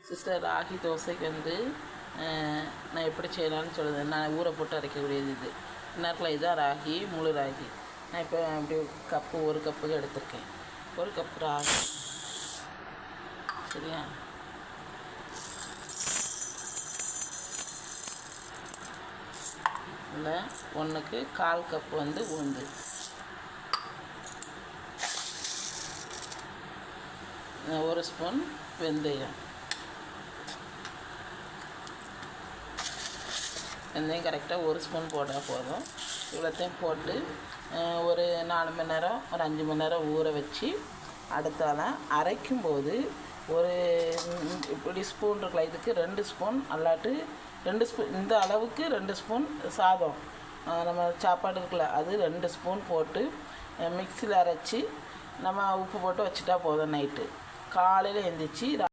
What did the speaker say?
Sister, ragi தோசைக்கு வந்து நான் எப்படி செய்யலாம்னு சொல்லுது. நான் ஊற போட்டு அரைக்கக்கூடியது இது. நேரத்தில் இதுதான் ராகி, முழு ராகி. நான் இப்போ அப்படி ஒரு கப்புக்கு எடுத்திருக்கேன். ஒரு கப் ராகி, சரியா? இல்லை, 1க்கு 1/4 கப்பு வந்து உளுந்து, ஒரு ஸ்பூன் வெந்தயம். வெந்தயம் கரெக்டாக ஒரு ஸ்பூன் போட்டால் போதும். இவ்வளோத்தையும் போட்டு ஒரு 4 மணி நேரம், ஒரு 5 மணி நேரம் ஊற வச்சு அடுத்தால அரைக்கும்போது ஒரு இப்படி ஸ்பூன் இருக்கல, இதுக்கு 2 ஸ்பூன் அல்லாட்டு 2 ஸ்பூன், இந்த அளவுக்கு 2 ஸ்பூன் சாதம் நம்ம சாப்பாடு இருக்குல்ல, அது 2 ஸ்பூன் போட்டு மிக்சியில் அரைச்சி நம்ம உப்பு போட்டு வச்சுட்டா போதும். நைட்டு காலையில் எழுந்திரிச்சி